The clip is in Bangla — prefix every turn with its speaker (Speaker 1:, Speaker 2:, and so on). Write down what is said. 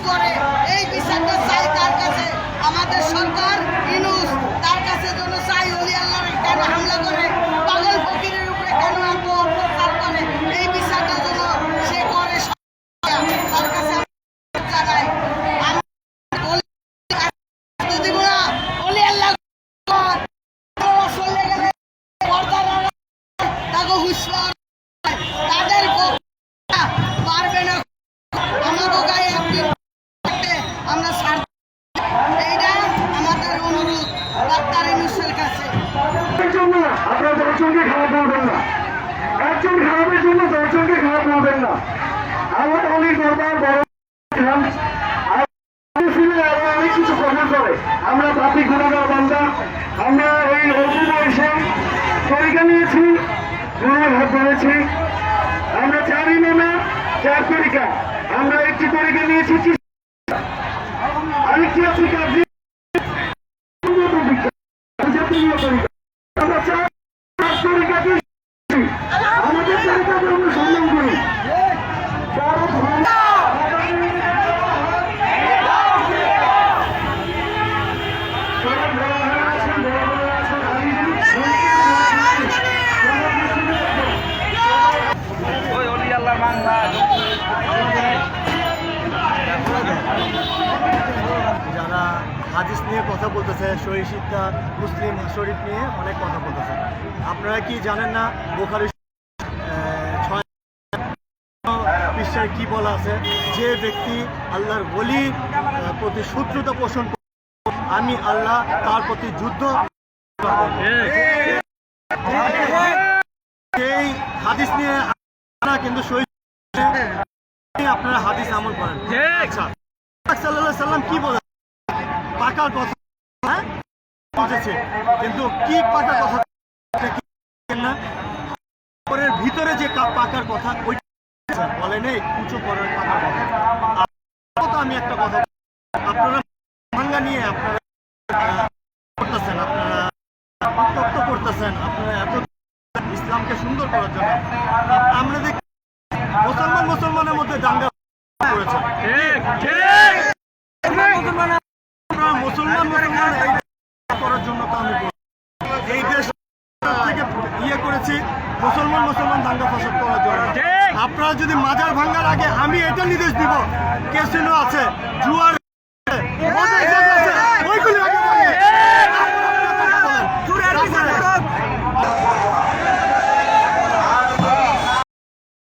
Speaker 1: করে এই বিচারটা চাই কার কাছে? আমাদের সরকার ইউনূস তার কাছে জন্য চাই। ওলি আল্লাহর কেন হামলা করে, পাগল ফকিরের উপরে কেন এত অত্যাচার করে, এই বিচারটা জন্য সে করে তার কাছে জানাই। ওলি আল্লাহ চলে গেলে তাকে হুঁশিয়ার তাদের পারবে না আমাকে গায়ে আমরা ছাড়। এইটা আমাদের অনুরোধ ডাক্তার ইউনূসের কাছে।
Speaker 2: আপনারা দর্শনকে খারাপ ভাববেন না, একজন খারাপের জন্য দর্শনকে খারাপ ভাববেন না। আমার অলির দরবার বড় অনেক কিছু কখন করে। আমরা পাপি গুণাগার বান্দা, আমরা এই অল্প বয়সে তরিকা নিয়েছি, গুণের হাত ধরেছি। আমরা চারি না 4 তরিকা, আমরা একটি তরিকা নিয়েছি, আরেকটি আছে কাজী তরিকা। আমরা 4 তরিকাকে আমাদের তরিকাকে আমরা সম্মান করি।
Speaker 3: যারা হাদিস নিয়ে কথা বলতেছে, সহিহ শিক্ষা, মুসলিম শরীফ নিয়ে অনেক কথা বলতেছে, আপনারা কি জানেন না বুখারী 6 পৃষ্ঠায় কি বলা আছে? যে ব্যক্তি আল্লাহর ওলির প্রতি শত্রুতা পোষণ করে, আমি আল্লাহ তার প্রতি যুদ্ধ। এই হাদিস নিয়ে আপনারা কিন্তু আপনারা হাদিস আমল করেন। আচ্ছা, সাল্লাল্লাহু আলাইহি সাল্লাম কি বলে? পাকার কথা বুঝেছে, কিন্তু কি পাকার কথা না, পরের ভিতরে যে পাকার কথা ওই বলে নেই, উঁচু করার পাকার কথা। আমি একটা কথা, আপনারা ভাঙ্গা নিয়ে আপনারা করতেছেন, আপনারা উত্তপ্ত করতেছেন, আপনারা এত ইসলামকে সুন্দর করার জন্য। আমরা দেখি মুসলমানের মধ্যে দাঙ্গা করেছে, মুসলমান করার জন্য তো আমি এই দেশ থেকে ইয়ে করেছি, মুসলমান দাঙ্গা ফসাদ করার জন্য। আপনারা যদি মাজার ভাঙ্গার আগে, আমি এটা নির্দেশ দিব, ক্যাসিনো আছে, জুয়ার